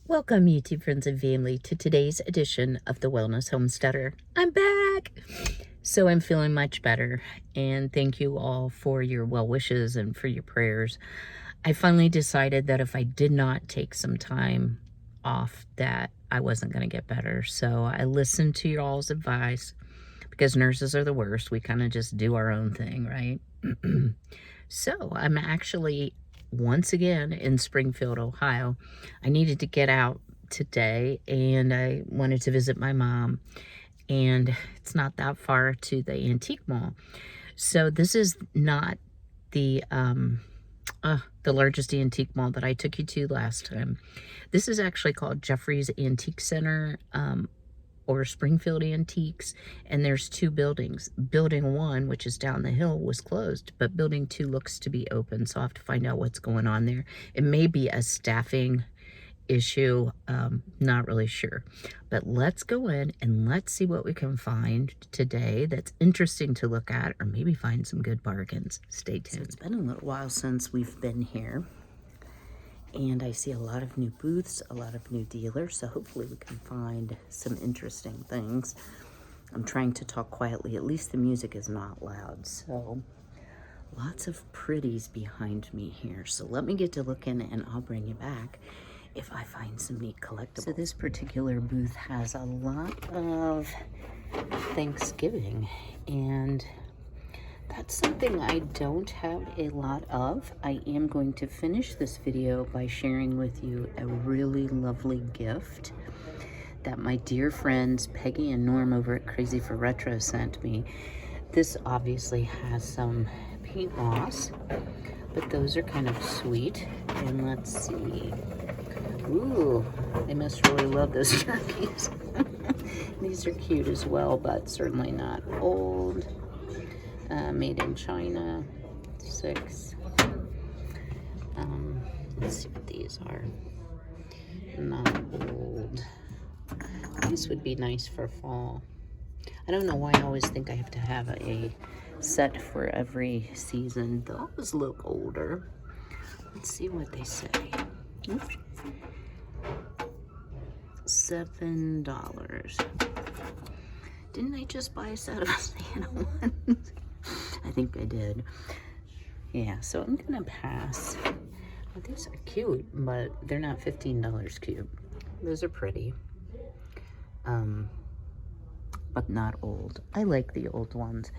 Welcome, YouTube friends and family, to today's edition of the Wellness Homesteader. I'm back! So I'm feeling much better, and thank you all for your well wishes and for your prayers. I finally decided that if I did not take some time off, that I wasn't going to get better. So I listened to your all's advice, because nurses are the worst. We kind of just do our own thing, right? So I'm actually once again in Springfield, Ohio. I needed to get out today, and I wanted to visit my mom, and it's not that far to the antique mall. So this is not the largest antique mall that I took you to last time. This is actually called Jeffrey's Antique Center, or Springfield Antiques, and there's two buildings. Building 1, which is down the hill, was closed, but building 2 looks to be open, so I'll have to find out what's going on there. It may be a staffing issue, not really sure. But let's go in and let's see what we can find today that's interesting to look at, or maybe find some good bargains. Stay tuned. So it's been a little while since we've been here, and I see a lot of new booths, a lot of new dealers, so hopefully we can find some interesting things. I'm trying to talk quietly, at least the music is not loud, so lots of pretties behind me here. So let me get to looking, and I'll bring you back if I find some neat collectibles. So this particular booth has a lot of Thanksgiving, and that's something I don't have a lot of. I am going to finish this video by sharing with you a really lovely gift that my dear friends Peggy and Norm over at Crazy for Retro sent me. This obviously has some paint loss, but those are kind of sweet. And let's see. Ooh, they must really love those turkeys. These are cute as well, but certainly not old. Made in China, 6. Let's see what these are. Not old. These would be nice for fall. I don't know why I always think I have to have a set for every season. Those look older. Let's see what they say. Oops. $7. Didn't I just buy a set of Santa ones? I think I did. Yeah, so I'm gonna pass. Well, these are cute, but they're not $15 cute. Those are pretty. But not old. I like the old ones.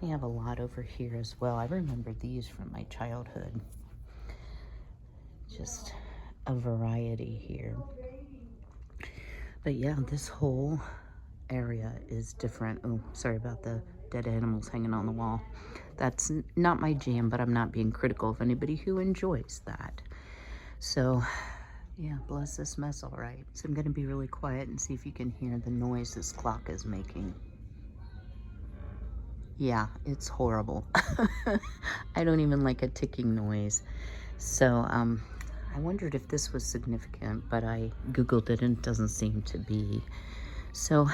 They have a lot over here as well. I remember these from my childhood. Just a variety here. But yeah, this whole area is different. Oh, sorry about the dead animals hanging on the wall. That's not my jam, but I'm not being critical of anybody who enjoys that. So yeah, bless this mess, all right. So I'm gonna be really quiet and see if you can hear the noise this clock is making. Yeah, it's horrible. I don't even like a ticking noise. So I wondered if this was significant, but I Googled it and it doesn't seem to be. So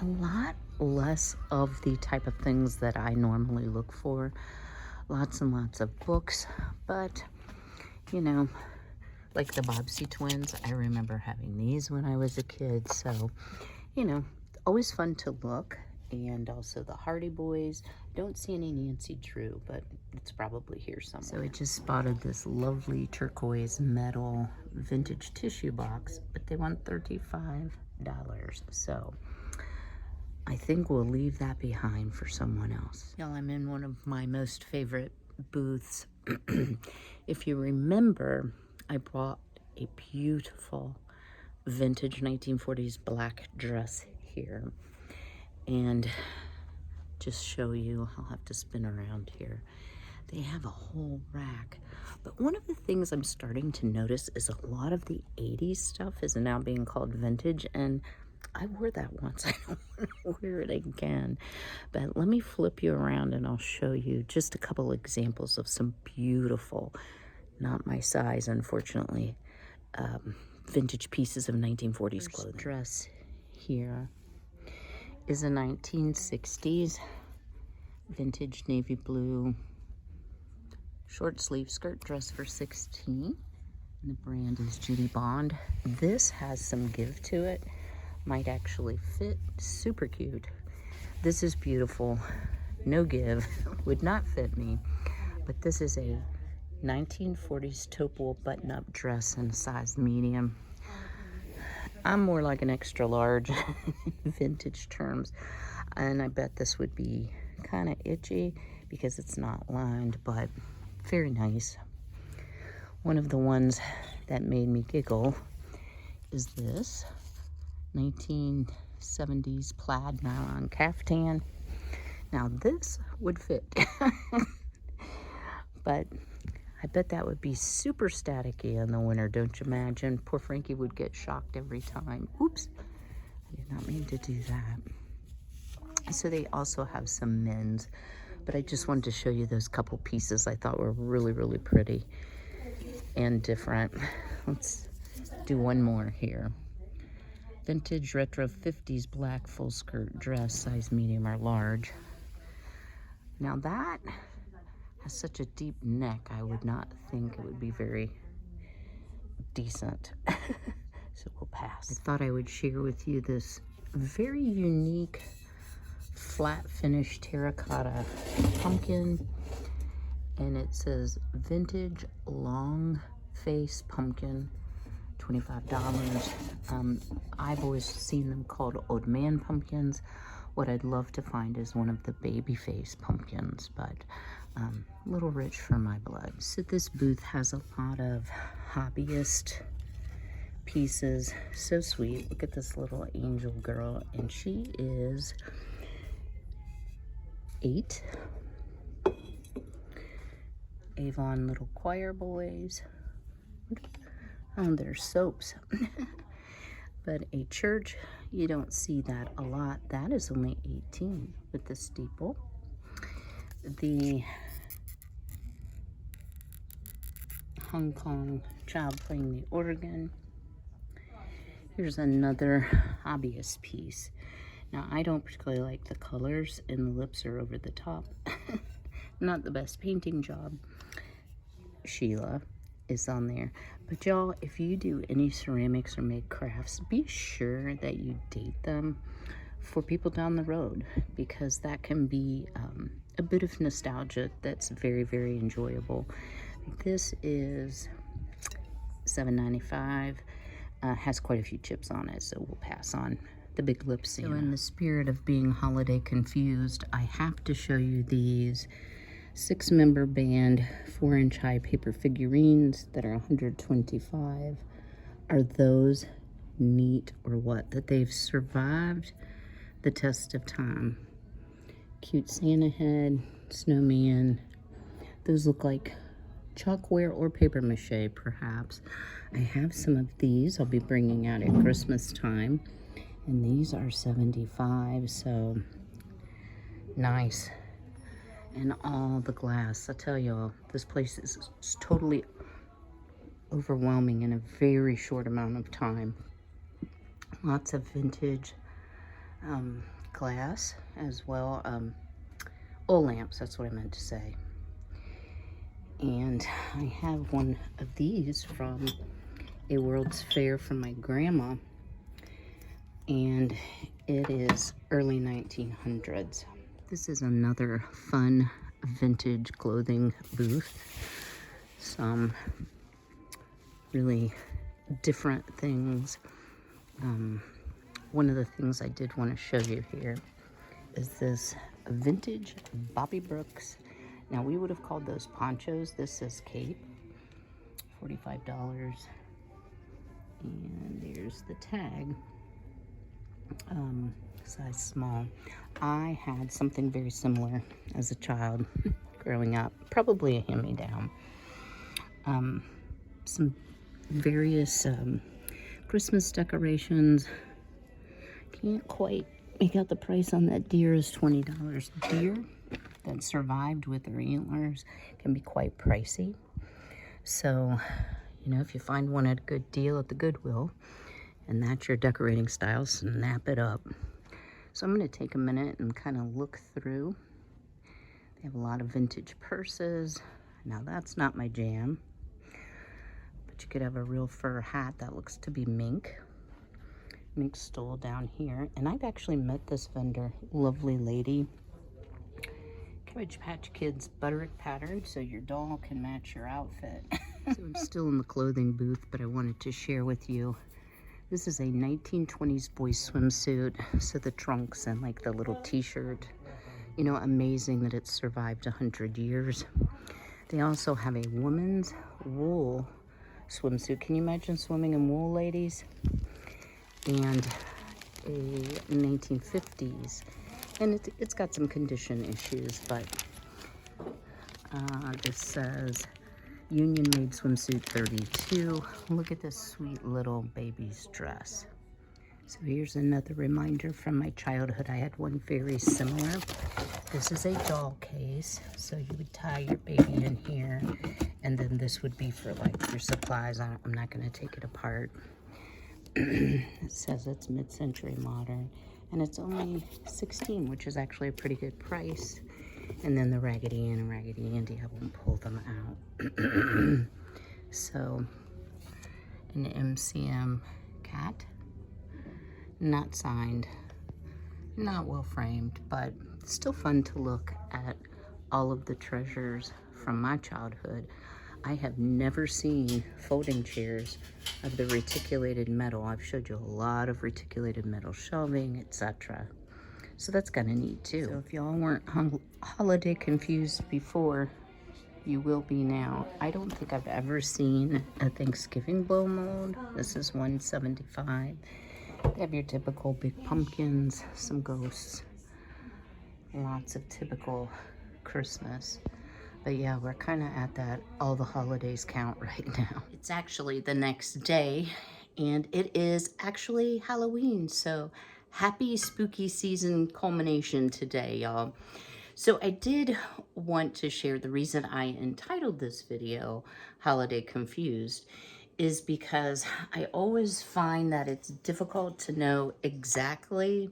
a lot less of the type of things that I normally look for. Lots and lots of books, but you know, like the Bobbsey twins, I remember having these when I was a kid. So, you know, always fun to look. And also the Hardy Boys. Don't see any Nancy Drew, but it's probably here somewhere. So I just spotted this lovely turquoise metal vintage tissue box, but they want $35. So I think we'll leave that behind for someone else. Y'all, I'm in one of my most favorite booths. If you remember, I brought a beautiful vintage 1940s black dress here. And just show you, I'll have to spin around here. They have a whole rack. But one of the things I'm starting to notice is a lot of the 80s stuff is now being called vintage, and I wore that once. I don't want to wear it again. But let me flip you around and I'll show you just a couple examples of some beautiful, not my size, unfortunately, vintage pieces of 1940s clothing. This dress here is a 1960s vintage navy blue short sleeve skirt dress for $16. The brand is Judy Bond. This has some give to it. Might actually fit. Super cute. This is beautiful. No give. Would not fit me. But this is a 1940s taupe wool button-up dress in size medium. I'm more like an extra large in vintage terms. And I bet this would be kind of itchy because it's not lined, but very nice. One of the ones that made me giggle is this 1970s plaid nylon caftan. Now this would fit, but I bet that would be super staticky in the winter, don't you imagine? Poor Frankie would get shocked every time. Oops, I did not mean to do that. So they also have some men's, but I just wanted to show you those couple pieces I thought were really, really pretty and different. Let's do one more here. Vintage retro 50s black full skirt dress, size medium or large. Now that has such a deep neck, I would not think it would be very decent. So we'll pass. I thought I would share with you this very unique flat finish terracotta pumpkin, and it says vintage long face pumpkin, $25. I've always seen them called old man pumpkins. What I'd love to find is one of the baby face pumpkins, but a little rich for my blood. So this booth has a lot of hobbyist pieces. So sweet. Look at this little angel girl, and she is 8. Avon little choir boys. Oh, they're soaps. But a church, you don't see that a lot. That is only 18 with the steeple. The Hong Kong child playing the organ. Here's another hobbyist piece. Now, I don't particularly like the colors, and the lips are over the top. Not the best painting job. Sheila is on there. But y'all, if you do any ceramics or make crafts, be sure that you date them for people down the road, because that can be a bit of nostalgia that's very, very enjoyable. This is $7.95. Has quite a few chips on it, so we'll pass on the big lip Santa. So in the spirit of being holiday confused, I have to show you these 6-member band 4-inch high paper figurines that are $125. Are those neat or what? That they've survived the test of time. Cute Santa head, snowman. Those look like chalkware or paper mache, perhaps. I have some of these I'll be bringing out at Christmas time, and these are $75, so nice. And all the glass. I tell y'all, this place is totally overwhelming in a very short amount of time. Lots of vintage glass as well. Oil lamps, that's what I meant to say. And I have one of these from a World's Fair from my grandma, and it is early 1900s. This is another fun vintage clothing booth. Some really different things. One of the things I did want to show you here is this vintage Bobby Brooks. Now, we would have called those ponchos. This says cape, $45. And there's the tag. Size small. I had something very similar as a child growing up, probably a hand-me-down. Some various Christmas decorations. Can't quite make out the price on that deer. Is $20. Deer that survived with their antlers can be quite pricey. So, you know, if you find one at a good deal at the Goodwill, and that's your decorating style, snap it up. So I'm going to take a minute and kind of look through. They have a lot of vintage purses. Now that's not my jam. But but you could have a real fur hat that looks to be mink. Mink stole down here. And I've actually met this vendor, lovely lady. Cabbage Patch Kids Butterick pattern, so your doll can match your outfit. So I'm still in the clothing booth, but I wanted to share with you. This is a 1920s boys swimsuit. So the trunks and like the little t-shirt. You know, amazing that it's survived 100 years. They also have a woman's wool swimsuit. Can you imagine swimming in wool, ladies? And a 1950s. And it's got some condition issues, but this says Union Made Swimsuit 32. Look at this sweet little baby's dress. So here's another reminder from my childhood. I had one very similar. This is a doll case. So you would tie your baby in here, and then this would be for like your supplies. I'm not going to take it apart. It says it's mid-century modern, and it's only $16, which is actually a pretty good price. And then the Raggedy Ann and Raggedy Andy, I won't pull them out. So an MCM cat, not signed, not well framed, but still fun to look at all of the treasures from my childhood. I have never seen folding chairs of the reticulated metal. I've showed you a lot of reticulated metal shelving, etc. So that's kind of neat too. So if y'all weren't holiday confused before, you will be now. I don't think I've ever seen a Thanksgiving blow mold. This is $175. They have your typical big pumpkins, some ghosts, lots of typical Christmas. But yeah, we're kind of at that all the holidays count right now. It's actually the next day, and it is actually Halloween. So happy spooky season culmination today, y'all. So I did want to share the reason I entitled this video Holiday Confused is because I always find that it's difficult to know exactly,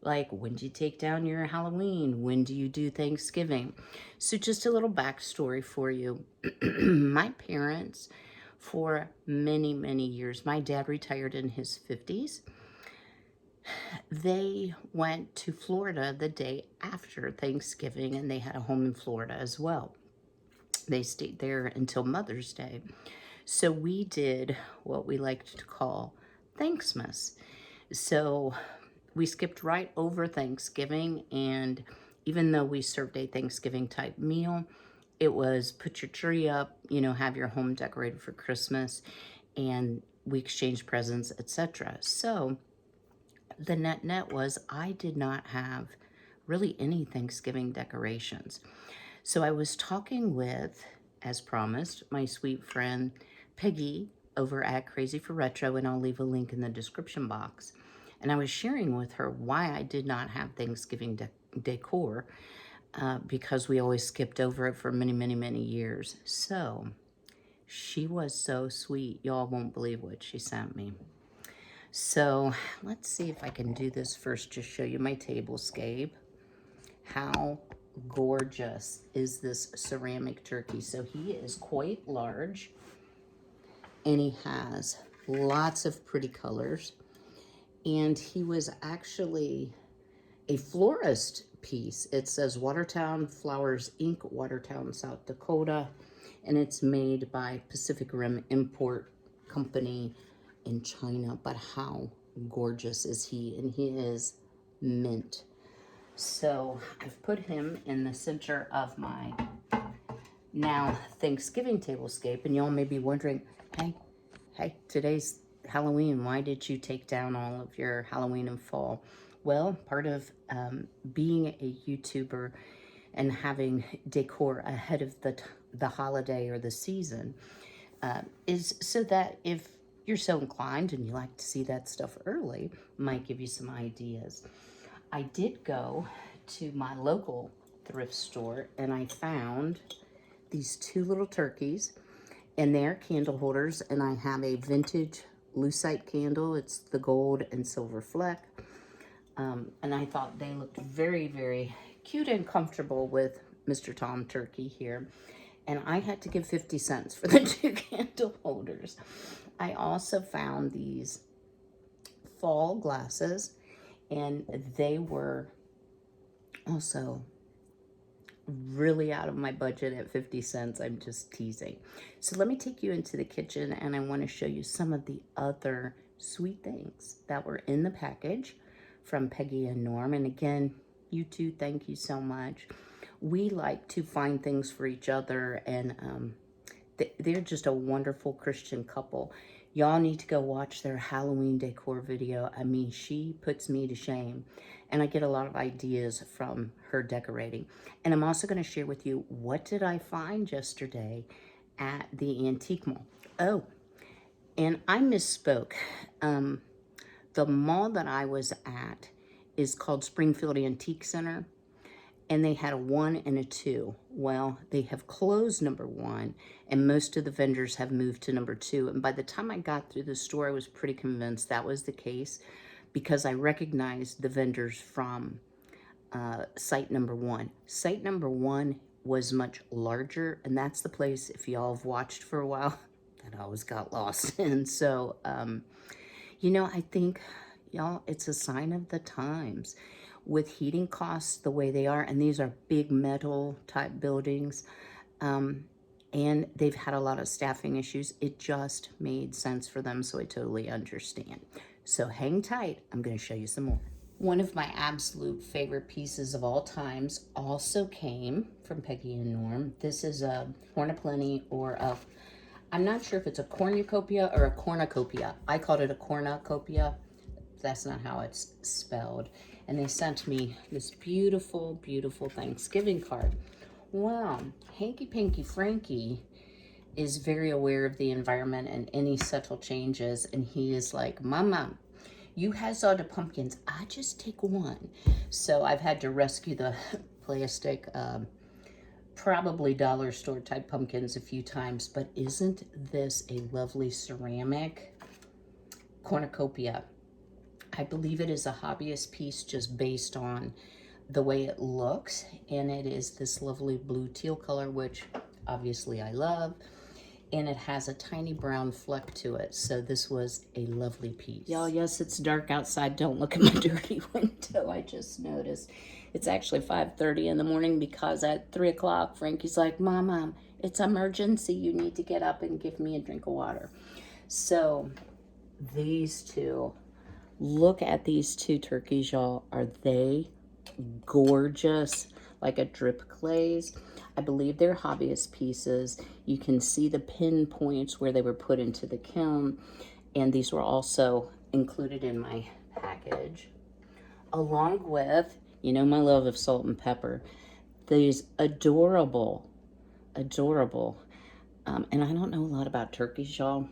like, when do you take down your Halloween? When do you do Thanksgiving? So just a little backstory for you. My parents, for many, many years, my dad retired in his 50s. They went to Florida the day after Thanksgiving, and they had a home in Florida as well. They stayed there until Mother's Day. So we did what we liked to call Thanksmas. So we skipped right over Thanksgiving, and even though we served a Thanksgiving type meal, it was put your tree up, you know, have your home decorated for Christmas, and we exchanged presents, etc. So the net was I did not have really any Thanksgiving decorations. So I was talking with, as promised, my sweet friend Peggy over at Crazy for Retro, and I'll leave a link in the description box. And I was sharing with her why I did not have Thanksgiving decor, because we always skipped over it for many, many, many years. So she was so sweet. Y'all won't believe what she sent me. So let's see if I can do this first, just show you my tablescape. How gorgeous is this ceramic turkey? So he is quite large, and he has lots of pretty colors. And he was actually a florist piece. It says Watertown Flowers Inc., Watertown, South Dakota. And it's made by Pacific Rim Import Company in China. But how gorgeous is he? And he is mint. So I've put him in the center of my now Thanksgiving tablescape. And y'all may be wondering, hey, today's Halloween. Why did you take down all of your Halloween and fall? Well, part of being a YouTuber and having decor ahead of the holiday or the season is so that if you're so inclined and you like to see that stuff early, might give you some ideas. I did go to my local thrift store, and I found these two little turkeys, and they're candle holders, and I have a vintage lucite candle. It's the gold and silver fleck. And I thought they looked very, very cute and comfortable with Mr. Tom Turkey here. and I had to give 50 cents for the 2 candle holders. I also found these fall glasses, and they were also really out of my budget at 50 cents. I'm just teasing. So let me take you into the kitchen, and I want to show you some of the other sweet things that were in the package from Peggy and Norm. And again, you two, thank you so much. We like to find things for each other, and they're just a wonderful Christian couple. Y'all need to go watch their Halloween decor video. I mean, she puts me to shame, and I get a lot of ideas from her decorating. And I'm also going to share with you, what did I find yesterday at the antique mall? Oh, and I misspoke. The mall that I was at is called Springfield Antique Center, and they had a 1 and a 2. Well, they have closed number 1, and most of the vendors have moved to number 2. And by the time I got through the store, I was pretty convinced that was the case, because I recognized the vendors from site number 1. Site number 1 was much larger, and that's the place, if y'all have watched for a while, that I always got lost in. So, you know, I think, y'all, it's a sign of the times. With heating costs the way they are, and these are big metal type buildings, and they've had a lot of staffing issues, it just made sense for them, so I totally understand. So hang tight, I'm going to show you some more. One of my absolute favorite pieces of all times also came from Peggy and Norm. This is a Cornaplenty, or a, I'm not sure if it's a cornucopia or a cornucopia. I called it a cornucopia. That's not how it's spelled. And they sent me this beautiful, beautiful Thanksgiving card. Wow, Hanky Panky Frankie is very aware of the environment and any subtle changes. And he is like, Mama, you has all the pumpkins. I just take one. So I've had to rescue the plastic, probably dollar store type pumpkins a few times. But isn't this a lovely ceramic cornucopia? I believe it is a hobbyist piece just based on the way it looks. And it is this lovely blue teal color, which obviously I love. And it has a tiny brown fleck to it. So this was a lovely piece. Y'all, yes, it's dark outside. Don't look at my dirty window. I just noticed. It's actually 5:30 in the morning, because at 3 o'clock, Frankie's like, Mama, it's emergency. You need to get up and give me a drink of water. So these two, look at these two turkeys, y'all. Are they gorgeous? Like a drip glaze. I believe they're hobbyist pieces. You can see the pinpoints where they were put into the kiln. And these were also included in my package, along with, you know, my love of salt and pepper. These adorable, adorable, and I don't know a lot about turkeys, y'all.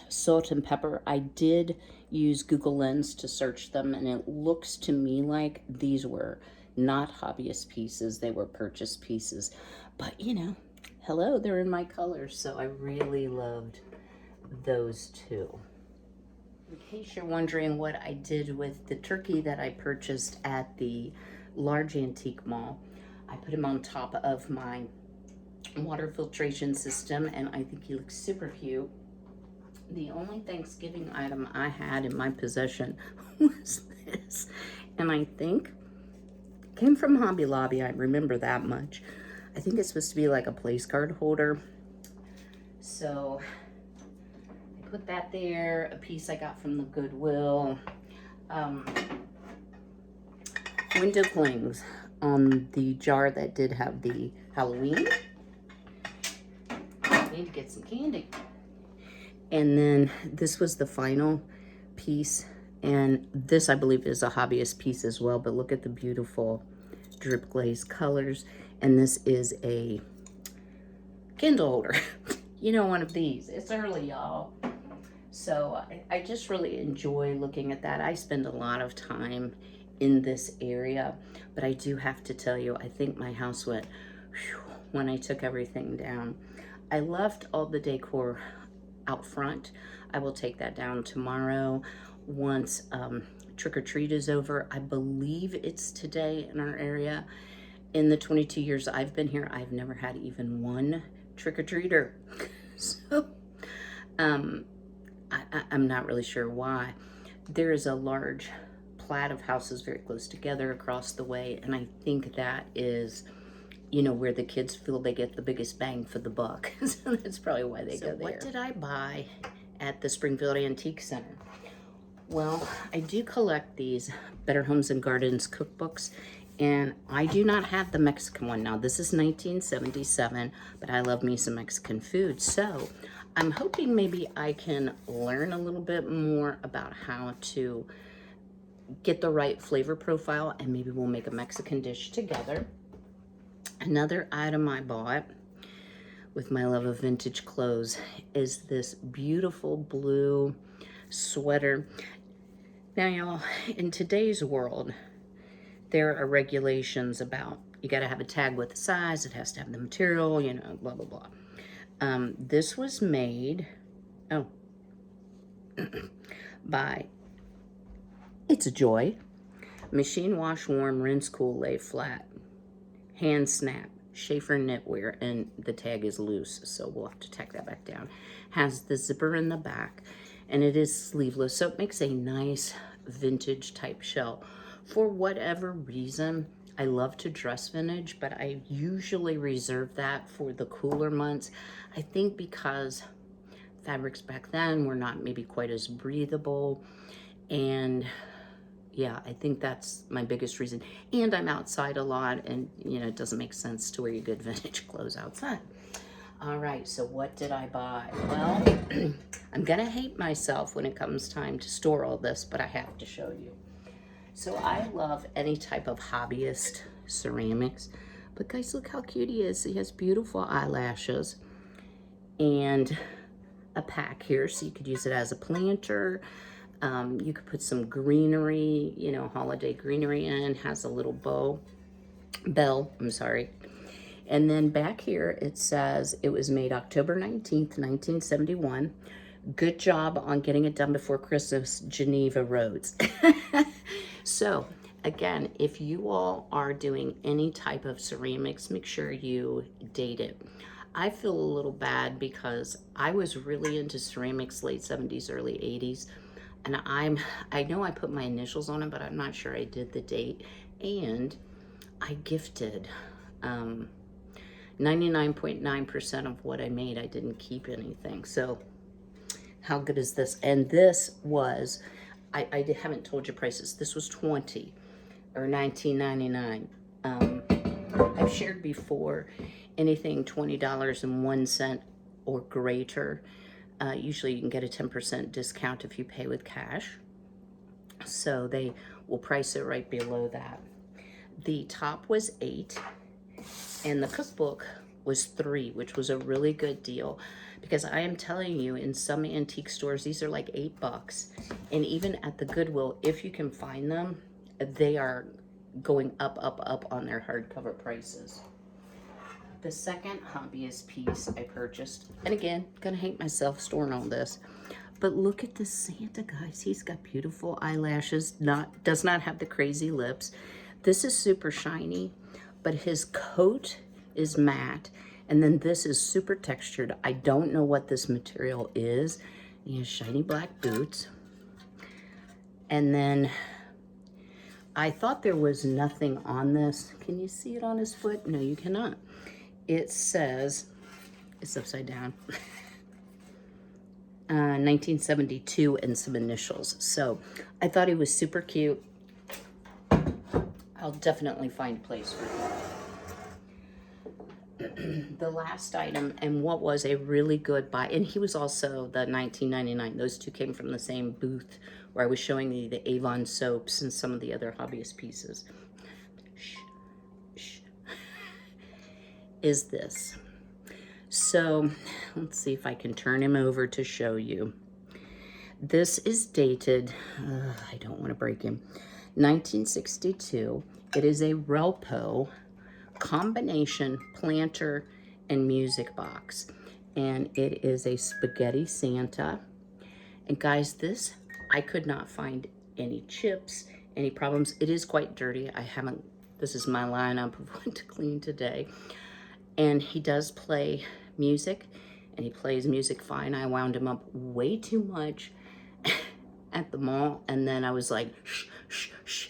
Salt and pepper. I did use Google Lens to search them, and it looks to me like these were not hobbyist pieces. They were purchased pieces. But, you know, hello, they're in my colors, so I really loved those two. In case you're wondering what I did with the turkey that I purchased at the large antique mall, I put him on top of my water filtration system, and I think he looks super cute. The only Thanksgiving item I had in my possession was this, and I think it came from Hobby Lobby. I remember that much. I think it's supposed to be like a place card holder. So I put that there. A piece I got from the Goodwill. Window clings on the jar that did have the Halloween. I need to get some candy. And then this was the final piece. And this, I believe, is a hobbyist piece as well. But look at the beautiful drip glaze colors. And this is a Kindle holder. You know, one of these. It's early, y'all. So I just really enjoy looking at that. I spend a lot of time in this area. But I do have to tell you, I think my house went whew, when I took everything down. I left all the decor out front. I will take that down tomorrow once trick-or-treat is over. I believe it's today in our area, In the 22 years I've been here, I've never had even one trick-or-treater. So, I'm not really sure why. There is a large plat of houses very close together across the way, and I think that is, you know, where the kids feel they get the biggest bang for the buck. So that's probably why they go there. What did I buy at the Springfield Antique Center? Well, I do collect these Better Homes and Gardens cookbooks, and I do not have the Mexican one. Now, this is 1977, but I love me some Mexican food. So I'm hoping maybe I can learn a little bit more about how to get the right flavor profile, and maybe we'll make a Mexican dish together. Another item I bought with my love of vintage clothes is this beautiful blue sweater. Now, y'all, in today's world, there are regulations about, you got to have a tag with the size, it has to have the material, you know, blah, blah, blah. This was made, by, it's a joy, machine wash, warm, rinse, cool, lay flat, hand snap, Schaefer knitwear, and the tag is loose, so we'll have to tack that back down. Has the zipper in the back, and it is sleeveless, so it makes a nice vintage type shell. For whatever reason, I love to dress vintage, but I usually reserve that for the cooler months. I think because fabrics back then were not maybe quite as breathable, and yeah, I think that's my biggest reason. And I'm outside a lot, and you know, it doesn't make sense to wear your good vintage clothes outside. All right, so what did I buy? Well, I'm gonna hate myself when it comes time to store all this, but I have to show you. So I love any type of hobbyist ceramics, but guys, look how cute he is. He has beautiful eyelashes and a pack here, so you could use it as a planter. You could put some greenery, you know, holiday greenery in. Has a little bell, I'm sorry. And then back here it says it was made October 19th, 1971. Good job on getting it done before Christmas, Geneva Rhodes. So again, if you all are doing any type of ceramics, make sure you date it. I feel a little bad because I was really into ceramics late 70s, early 80s. And I know I put my initials on it, but I'm not sure I did the date. And I gifted 99.9% of what I made. I didn't keep anything. So how good is this? And this was, I haven't told you prices. This was $20 or $19.99. I've shared before, anything $20.01 or greater. Usually you can get a 10% discount if you pay with cash. So they will price it right below that. The top was $8 and the cookbook was $3, which was a really good deal, because I am telling you, in some antique stores, these are like $8. And even at the Goodwill, if you can find them, they are going up, up, up on their hardcover prices. The second hobbyist piece I purchased, and again, gonna hate myself storing all this, but look at this Santa, guys. He's got beautiful eyelashes, does not have the crazy lips. This is super shiny, but his coat is matte, and then this is super textured. I don't know what this material is. He has shiny black boots. And then I thought there was nothing on this. Can you see it on his foot? No, you cannot. It says, it's upside down, 1972 and some initials. So I thought he was super cute. I'll definitely find a place for him. The last item, and what was a really good buy, and he was also the $19.99. Those two came from the same booth where I was showing you the Avon soaps and some of the other hobbyist pieces. Shh, shh. Is this. So let's see if I can turn him over to show you. This is dated, I don't want to break him, 1962. It is a Relpo combination planter and music box, and it is a spaghetti Santa. And guys, this, I could not find any chips, any problems. It is quite dirty. I haven't This is my lineup of what to clean today. And he does play music, and he plays music fine. I wound him up way too much at the mall, and then I was like, shh, shh, shh.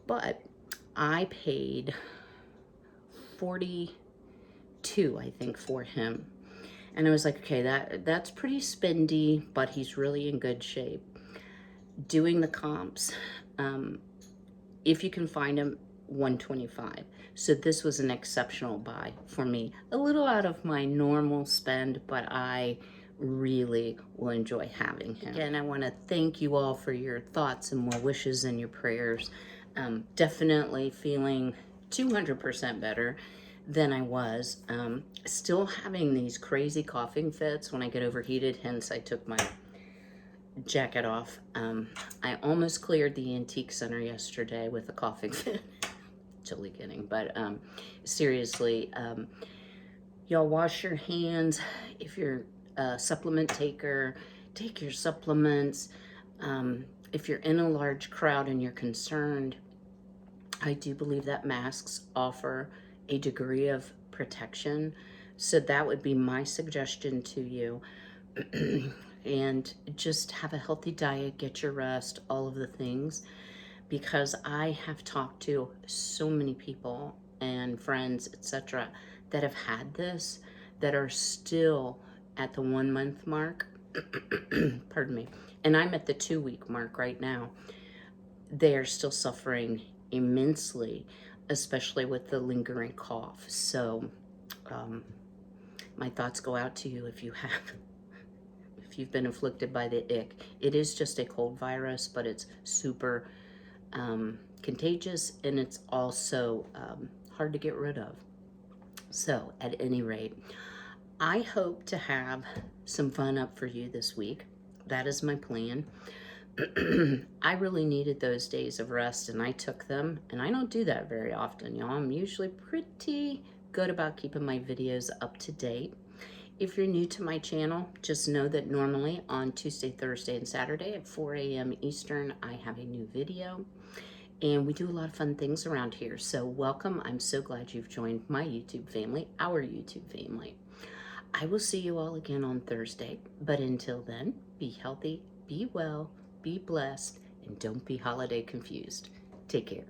But I paid $42, I think, for him. And I was like, okay, that's pretty spendy, but he's really in good shape. Doing the comps, if you can find him, $125. So this was an exceptional buy for me. A little out of my normal spend, but I really will enjoy having him. Again, I want to thank you all for your thoughts and well wishes and your prayers. Definitely feeling 200% better than I was. Still having these crazy coughing fits when I get overheated, hence I took my jacket off. I almost cleared the Antique Center yesterday with a coughing fit. Totally kidding, but seriously, y'all wash your hands. If you're a supplement taker, take your supplements. If you're in a large crowd and you're concerned, I do believe that masks offer a degree of protection. So that would be my suggestion to you. And just have a healthy diet, get your rest, all of the things. Because I have talked to so many people and friends, etc., that have had this, that are still at the 1 month mark. Pardon me. And I'm at the 2 week mark right now. They are still suffering immensely, especially with the lingering cough. So my thoughts go out to you if you've been afflicted by the ick. It is just a cold virus, but it's super contagious, and it's also hard to get rid of. So at any rate, I hope to have some fun up for you this week. That is my plan. I really needed those days of rest, and I took them, and I don't do that very often, y'all. I'm usually pretty good about keeping my videos up to date. If you're new to my channel, just know that normally on Tuesday, Thursday, and Saturday at 4 a.m. Eastern, I have a new video. And we do a lot of fun things around here. So welcome. I'm so glad you've joined my YouTube family, our YouTube family. I will see you all again on Thursday. But until then, be healthy, be well, be blessed, and don't be holiday confused. Take care.